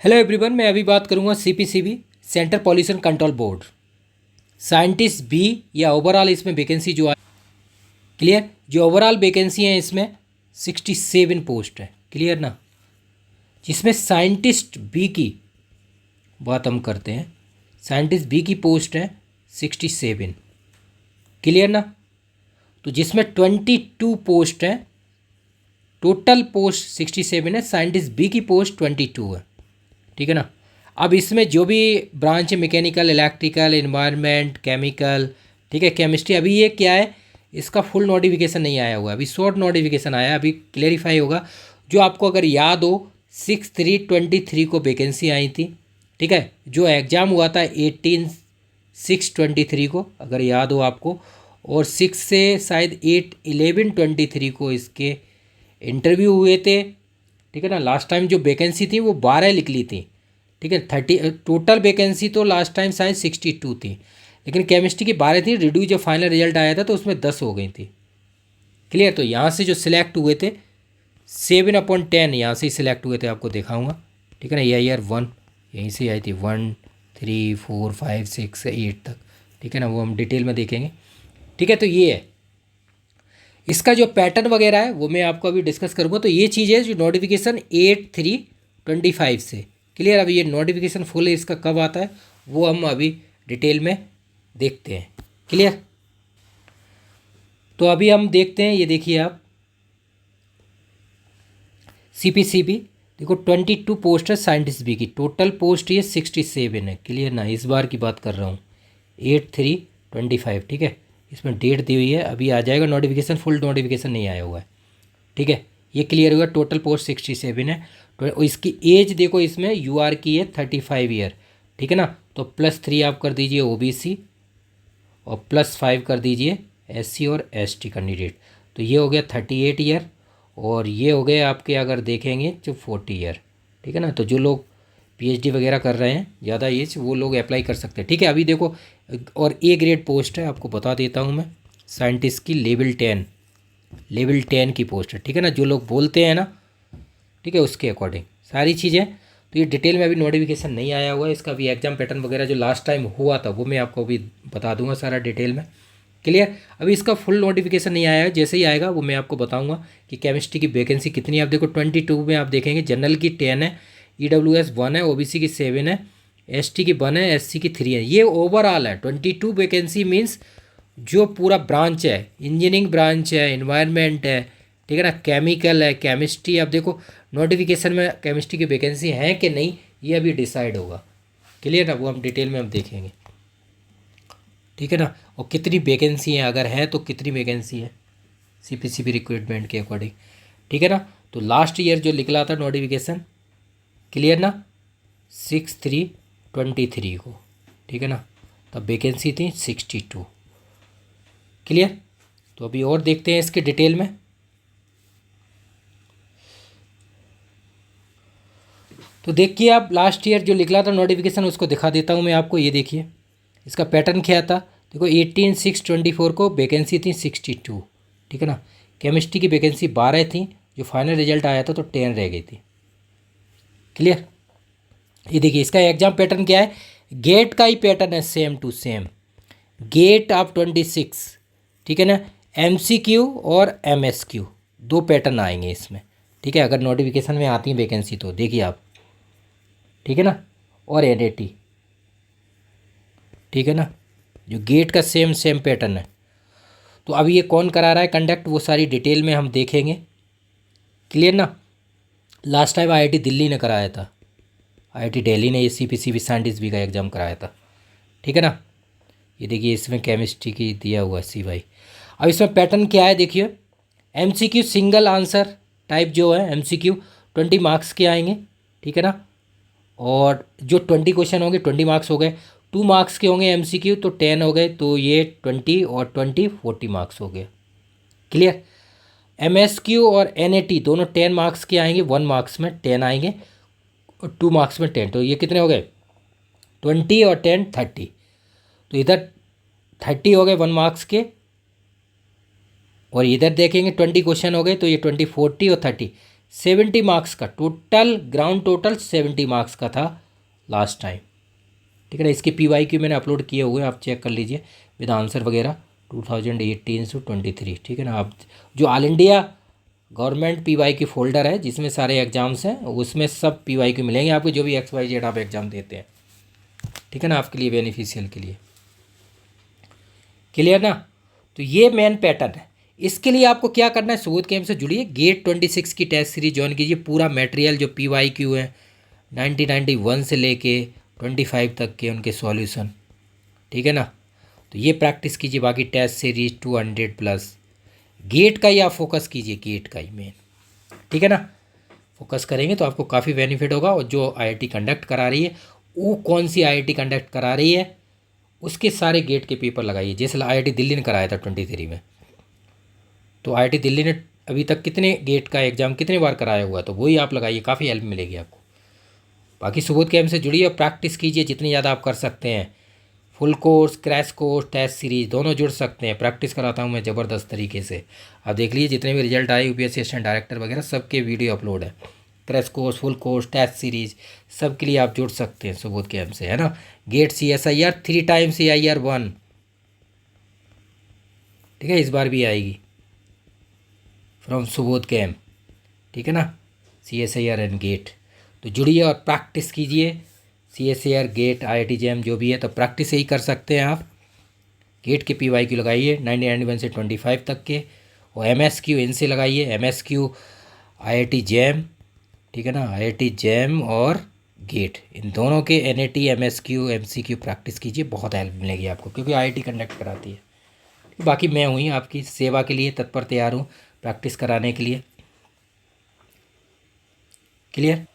Hello everyone, मैं अभी बात करूंगा CPCB centre pollution control board scientist B या ओवरऑल इसमें वैकेंसी जो है क्लियर। जो ओवरऑल वैकेंसी है इसमें 67 पोस्ट है, क्लियर ना। जिसमें साइंटिस्ट बी की बात हम करते हैं, साइंटिस्ट बी की पोस्ट है 67, क्लियर ना। तो जिसमें 22 पोस्ट है, टोटल पोस्ट 67 है, साइंटिस्ट बी की पोस्ट 22 है, ठीक है ना। अब इसमें जो भी ब्रांच है, मैकेनिकल, इलेक्ट्रिकल, एनवायरनमेंट, केमिकल, ठीक है, केमिस्ट्री, अभी ये क्या है, इसका फुल नोटिफिकेशन नहीं आया हुआ है, अभी शॉर्ट नोटिफिकेशन आया है, अभी क्लेरिफाई होगा। जो आपको अगर याद हो 6/3/23 को वैकेंसी आई थी, ठीक है। जो एग्ज़ाम हुआ था 18/6/23 को, अगर याद हो आपको, और 6 से शायद 8/11/23 को इसके इंटरव्यू हुए थे, ठीक है ना। लास्ट टाइम जो वैकेंसी थी वो 12 निकली थी, ठीक है। 30 टोटल वैकेंसी तो लास्ट टाइम शायद 62 थी, लेकिन केमिस्ट्री की 12 थी। रिड्यू जब फाइनल रिजल्ट आया था तो उसमें 10 हो गई थी, क्लियर। तो यहाँ से जो सिलेक्ट हुए थे 7/10 यहाँ से ही सिलेक्ट हुए थे, आपको दिखाऊंगा, ठीक है ना। ईयर 1 यहीं से आई थी, 1 3 4 5 6 8 तक, ठीक है ना। वो हम डिटेल में देखेंगे, ठीक है। तो ये है इसका जो पैटर्न वगैरह है, वो मैं आपको अभी डिस्कस करूँगा। तो ये चीज़ है जो नोटिफिकेशन 8/3/25 से, क्लियर। अभी ये नोटिफिकेशन फुल है, इसका कब आता है वो हम अभी डिटेल में देखते हैं, क्लियर। तो अभी हम देखते हैं, ये देखिए आप, सीपीसीबी देखो 22 पोस्ट है साइंटिस्ट बी की, टोटल पोस्ट ये 67 है, क्लियर ना। इस बार की बात कर रहा हूँ 8/3/25, ठीक है। इसमें डेट दी हुई है, अभी आ जाएगा नोटिफिकेशन, फुल नोटिफिकेशन नहीं आया हुआ है, ठीक है। ये क्लियर होगा, टोटल पोस्ट 67 है। तो इसकी एज देखो, इसमें यूआर की है 35 ईयर, ठीक है ना। तो +3 आप कर दीजिए ओबीसी, और +5 कर दीजिए एससी और एसटी कैंडिडेट, तो ये हो गया 38 ईयर। और ये हो गए आपके, अगर देखेंगे जो 40 ईयर, ठीक है ना। तो जो लोग पीएचडी वगैरह कर रहे हैं ज़्यादा एज, वो लोग अप्लाई कर सकते हैं, ठीक है। अभी देखो, और ए ग्रेड पोस्ट है, आपको बता देता हूँ मैं, साइंटिस्ट की लेवल 10 की पोस्ट है, ठीक है ना। जो लोग बोलते हैं ना, ठीक है, उसके अकॉर्डिंग सारी चीज़ें। तो ये डिटेल में अभी नोटिफिकेशन नहीं आया हुआ है इसका, अभी एग्जाम पैटर्न वगैरह जो लास्ट टाइम हुआ था वो मैं आपको अभी बता दूंगा सारा डिटेल में, क्लियर। अभी इसका फुल नोटिफिकेशन नहीं आया है, जैसे ही आएगा वो मैं आपको बताऊंगा कि केमिस्ट्री की वैकेंसी कितनी है। आप देखो 22 में आप देखेंगे, जनरल की 10 है, ईडब्ल्यूएस 1 है, ओबीसी की 7 है, एसटी की 1 है, एससी की 3 है। ये ओवरऑल है 22 वैकेंसी, मीन्स जो पूरा ब्रांच है, इंजीनियरिंग ब्रांच है, इन्वायरमेंट है, ठीक है ना, केमिकल है, केमिस्ट्री। अब देखो नोटिफिकेशन में केमिस्ट्री की वैकेंसी है कि नहीं, ये अभी डिसाइड होगा, क्लियर ना। वो हम डिटेल में हम देखेंगे, ठीक है ना। और कितनी वैकेंसी है, अगर है तो कितनी वैकेंसी है सीपीसीबी रिक्रूटमेंट के अकॉर्डिंग, ठीक है ना। तो लास्ट ईयर जो निकला था नोटिफिकेशन, क्लियर ना, 6/3/23 को, ठीक है ना। तब वैकेंसी थी 62, क्लियर। तो अभी और देखते हैं इसके डिटेल में। तो देखिए आप, लास्ट ईयर जो निकला था नोटिफिकेशन उसको दिखा देता हूँ मैं आपको, ये देखिए इसका पैटर्न क्या था। देखो 18/6/24 को वैकेंसी थी 62, ठीक है ना। केमिस्ट्री की वैकेंसी 12 थी, जो फाइनल रिजल्ट आया था तो 10 रह गई थी, क्लियर। ये देखिए इसका एग्जाम पैटर्न क्या है, गेट का ही पैटर्न है, same to same, GATE of 26, ठीक है ना। एमसीक्यू और एमएसक्यू दो पैटर्न आएंगे इसमें, ठीक है। अगर नोटिफिकेशन में आती है वैकेंसी तो देखिए आप, ठीक है ना। और एनएटी, ठीक है ना, जो गेट का सेम सेम पैटर्न है। तो अभी ये कौन करा रहा है कंडक्ट, वो सारी डिटेल में हम देखेंगे, क्लियर ना। लास्ट टाइम आईआईटी दिल्ली ने कराया था, आईआईटी दिल्ली ने ये सीपीसीबी साइंटिस्ट भी का एग्ज़ाम कराया था, ठीक है ना। ये देखिए इसमें केमिस्ट्री की दिया हुआ है सी वाई। अब इसमें पैटर्न क्या है देखिए, एमसीक्यू सिंगल आंसर टाइप जो है एमसीक्यू 20 मार्क्स के आएंगे, ठीक है ना। और जो 20 क्वेश्चन होंगे 20 मार्क्स हो गए, 2 मार्क्स के होंगे एमसीक्यू तो 10 हो गए, तो ये 20 और 20 40 मार्क्स हो गए, क्लियर। एमएसक्यू और एनएटी दोनों 10 मार्क्स के आएंगे, 1 मार्क्स में 10 आएंगे और 2 मार्क्स में 10, तो ये कितने हो गए 20 और 10 30, तो इधर 30 हो गए 1 मार्क्स के, और इधर देखेंगे 20 क्वेश्चन हो गए तो ये 20 40 और 30 70 मार्क्स का टोटल, ग्राउंड टोटल 70 मार्क्स का था लास्ट टाइम। ठीक है ना, इसके PYQ मैंने अपलोड किए हुए हैं, आप चेक कर लीजिए विद आंसर वगैरह 2018 से 23। ठीक है ना, आप जो all India government PYQ folder है जिसमें सारे एग्जाम्स हैं, उसमें सब PYQ मिलेंगे आपको, जो भी XYZ आप एग्ज़ाम देते हैं। ठीक है ना, आपके लिए बेनिफिशियल के लिए। क्लियर ना। तो ये मेन पैटर्न है। इसके लिए आपको क्या करना है, सुबोध कैंप से जुड़िए, गेट 26 की टेस्ट सीरीज ज्वाइन कीजिए। पूरा मटेरियल जो PYQ है 1991 से लेके 25 तक के उनके सॉल्यूशन। ठीक है ना, तो ये प्रैक्टिस कीजिए। बाकी टेस्ट सीरीज 200+ गेट का ही आप फोकस कीजिए, गेट का ही मेन। ठीक है ना, फोकस करेंगे तो आपको काफ़ी बेनिफिट होगा। और जो IIT कंडक्ट करा रही है, वो कौन सी IIT कंडक्ट करा रही है, उसके सारे गेट के पेपर लगाइए। जैसे IIT दिल्ली ने कराया था 23 में, तो IIT दिल्ली ने अभी तक कितने गेट का एग्ज़ाम कितने बार कराया हुआ, तो वही आप लगाइए, काफ़ी हेल्प मिलेगी आपको। बाकी सुबोध कैंप से जुड़िए और प्रैक्टिस कीजिए जितनी ज़्यादा आप कर सकते हैं। Full course, crash course, test series दोनों जुड़ सकते हैं। प्रैक्टिस कराता हूँ मैं ज़बरदस्त तरीके से। आप देख लीजिए जितने भी रिजल्ट आए UPSC असिस्टेंट डायरेक्टर वगैरह सबके वीडियो अपलोड है। Crash course, full course, test series सब के लिए आप जुड़ सकते हैं सुबोध कैंप से, है ना। गेट CSIR 3 टाइम्स AIR 1, ठीक है, इस बार भी आएगी फ्रॉम सुबोध कैंप। ठीक है ना, CSIR एंड गेट। तो जुड़िए और प्रैक्टिस कीजिए। CSIR, गेट, IIT JAM जो भी है, तो प्रैक्टिस यही कर सकते हैं आप। गेट के PYQ लगाइए 1991 से 25 तक के, और MSQ इनसे लगाइए, MSQ IIT JAM। ठीक है ना, IIT JAM और गेट, इन दोनों के NAT, MSQ, MCQ प्रैक्टिस कीजिए, बहुत हेल्प मिलेगी आपको, क्योंकि IIT कंडक्ट कराती है। बाकी मैं हुई आपकी सेवा के लिए तत्पर, तैयार हूँ प्रैक्टिस कराने के लिए। क्लियर।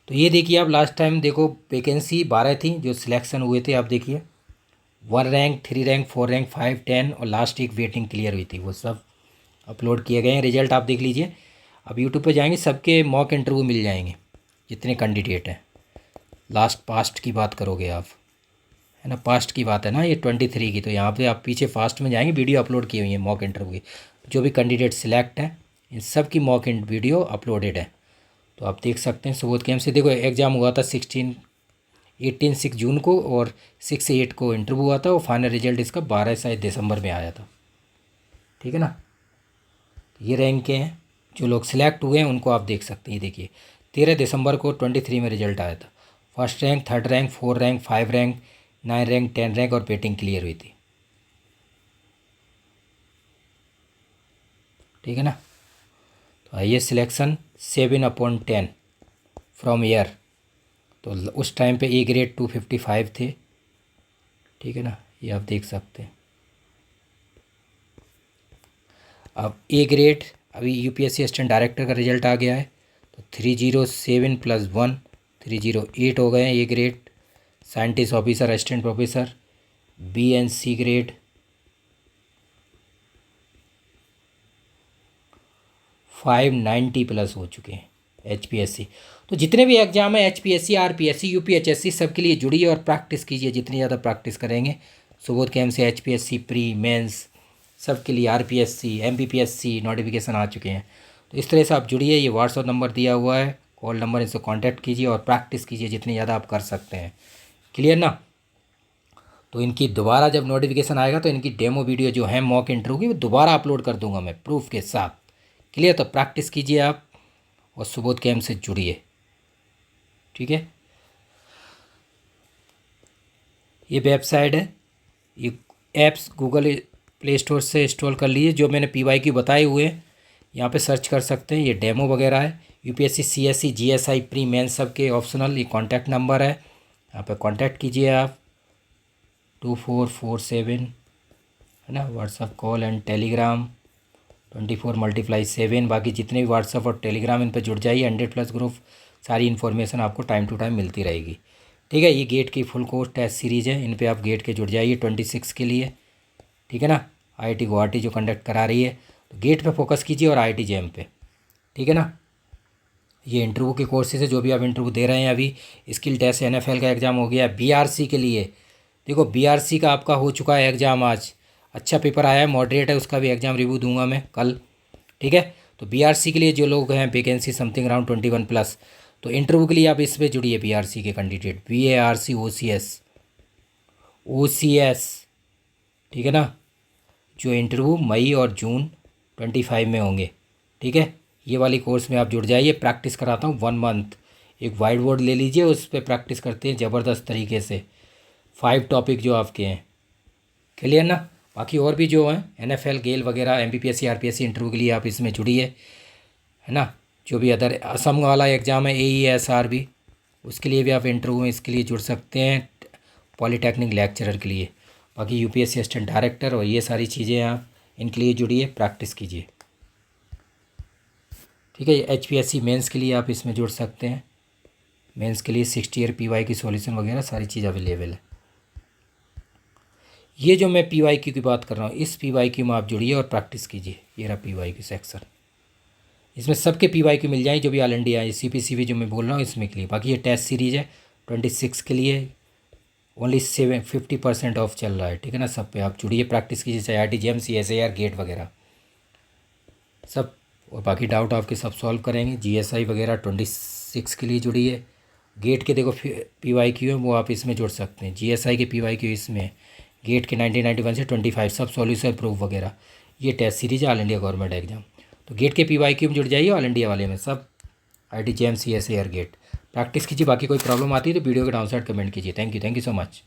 तो ये देखिए आप, लास्ट टाइम देखो वैकेंसी 12 थी जो सिलेक्शन हुए थे, आप देखिए 1 रैंक, 3 रैंक, 4 रैंक, 5, 10 और लास्ट एक वेटिंग क्लियर हुई थी, वो सब अपलोड किए गए हैं। रिजल्ट आप देख लीजिए। अब यूट्यूब पे जाएंगे, सबके मॉक इंटरव्यू मिल जाएंगे जितने कैंडिडेट हैं। लास्ट पास्ट की बात करोगे आप, है ना, पास्ट की बात है ना ये 23 की, तो यहाँ पे आप पीछे फास्ट में जाएंगे, वीडियो अपलोड की हुई है मॉक इंटरव्यू की। जो भी कैंडिडेट सिलेक्ट है इन सब की मॉक वीडियो अपलोडेड है, तो आप देख सकते हैं सुबोध कैंप से। देखो एग्ज़ाम हुआ था 6 जून को, और 6-8 को इंटरव्यू हुआ था, और फाइनल रिजल्ट इसका 12 शायद दिसंबर में आया था। ठीक है ना, ये रैंक के हैं जो लोग सिलेक्ट हुए हैं, उनको आप देख सकते हैं। देखिए 13 दिसंबर को 23 में रिजल्ट आया था। First rank, third rank, 4 rank, 5 rank, 9 rank, 10 rank और वेटिंग क्लियर हुई थी। ठीक है ना, तो हाईएस्ट सिलेक्शन 7/10 फ्रॉम ईयर, तो उस टाइम पे A ग्रेड 255 थे। ठीक है ना, ये आप देख सकते हैं। अब A ग्रेड, अभी UPSC असिस्टेंट डायरेक्टर का रिजल्ट आ गया है, तो 307 + 1 308 हो गए हैं A grade. Scientist officer, assistant professor, B and C grade 590+ हो चुके हैं HPSC। तो जितने भी एग्जाम है HPSC, RPSC, UPHSC सबके लिए जुड़िए और प्रैक्टिस कीजिए। जितनी ज़्यादा प्रैक्टिस करेंगे, सुबोध कैंप से HPSC प्री मेंस सबके लिए, RPSC, MPPSC नोटिफिकेशन आ चुके हैं। तो इस तरह से आप जुड़िए। ये व्हाट्सअप नंबर दिया हुआ है, कॉल नंबर, इनसे कांटेक्ट कीजिए और प्रैक्टिस कीजिए जितनी ज़्यादा आप कर सकते हैं। क्लियर ना। तो इनकी दोबारा जब नोटिफिकेशन आएगा तो इनकी डेमो वीडियो जो है मॉक इंटरव्यू की, वो दोबारा अपलोड कर दूंगा मैं प्रूफ के साथ। क्लियर, तो प्रैक्टिस कीजिए आप और सुबोध कैंप से जुड़िए। ठीक है, ये वेबसाइट है, ये ऐप्स गूगल प्ले स्टोर से इंस्टॉल कर लीजिए। जो मैंने PYQ बताए हुए हैं यहाँ पे सर्च कर सकते हैं। ये डेमो वगैरह है, UPSC, CSE, GSI pre main सब के ऑप्शनल। ये कॉन्टैक्ट नंबर है, यहाँ पे कॉन्टैक्ट कीजिए आप 2447, है ना। WhatsApp call and Telegram 24 × 7। बाकी जितने भी व्हाट्सअप और टेलीग्राम, इन पर जुड़ जाइए। 100+ ग्रुप, सारी इन्फॉर्मेशन आपको टाइम टू टाइम मिलती रहेगी। ठीक है, ये गेट की फुल कोर्स टेस्ट सीरीज़ है, इन पे आप गेट के जुड़ जाइए 26 के लिए। ठीक है ना, IIT गुवाहाटी जो कंडक्ट करा रही है, तो गेट पे फोकस कीजिए और IIT JAM पे। ठीक है ना, ये इंटरव्यू के कोर्सेज है जो भी आप इंटरव्यू दे रहे हैं। अभी स्किल टेस्ट NFL का एग्ज़ाम हो गया। BRC के लिए देखो, BRC का आपका हो चुका है एग्ज़ाम आज, अच्छा पेपर आया है, मॉडरेट है, उसका भी एग्ज़ाम रिव्यू दूंगा मैं कल। ठीक है, तो बीआरसी के लिए जो लोग हैं वैकेंसी समथिंग अराउंड 21+, तो इंटरव्यू के लिए आप इस पर जुड़िए। बीआरसी के कैंडिडेट बीएआरसी ओसीएस, ठीक है ना, जो इंटरव्यू मई और जून 25 में होंगे, ठीक है। ये वाली कोर्स में आप जुड़ जाइए। प्रैक्टिस कराता हूँ 1 मंथ। एक वाइट बोर्ड ले लीजिए, उस पर प्रैक्टिस करते हैं ज़बरदस्त तरीके से। 5 टॉपिक जो आपके हैं, क्लियर ना। बाकी और भी जो हैं NFL गेल वगैरह MPPSC RPSC इंटरव्यू के लिए आप इसमें जुड़िए, है ना। जो भी अदर असम वाला एग्ज़ाम है AESR भी, उसके लिए भी आप इंटरव्यू में इसके लिए जुड़ सकते हैं, पॉलीटेक्निक लेक्चरर के लिए। बाकी UPSC असिस्टेंट डायरेक्टर और ये सारी चीज़ें आप इनके लिए जुड़िए, प्रैक्टिस कीजिए, ठीक है। HPSC मेंस के लिए आप इसमें जुड़ सकते हैं। मेंस के लिए 60 ईयर PY की सॉल्यूशन वगैरह सारी चीज़ अवेलेबल है। ये जो मैं PYQ की बात कर रहा हूँ, इस PYQ में आप जुड़िए और प्रैक्टिस कीजिए। ये रहा PYQ सेक्शन, इसमें सबके PYQ मिल जाएंगे जो भी ऑल इंडिया है। CPCB जो मैं बोल रहा हूँ इसमें के लिए। बाकी ये टेस्ट सीरीज़ है 26 के लिए, ओनली 50% ऑफ चल रहा है, ठीक है ना। सब पे आप जुड़िए, प्रैक्टिस कीजिए, चाहे RTGM CSIR गेट वगैरह सब। और बाकी डाउट आपके सब सॉल्व करेंगे। GSI वगैरह 26 के लिए जुड़िए। गेट के देखो PYQ है, वो आप इसमें जुड़ सकते हैं। GSI के PYQ इसमें है। गेट के 1991 से 25 सब सॉल्यूशन प्रूफ वगैरह। ये टेस्ट सीरीज है ऑल इंडिया गवर्नमेंट एग्जाम। तो गेट के PYQ में जुड़ जाइए, ऑल इंडिया वाले में सब RTGM CSIR गेट। प्रैक्टिस कीजिए। बाकी कोई प्रॉब्लम आती है तो वीडियो के डाउन साइड कमेंट कीजिए। Thank you so much.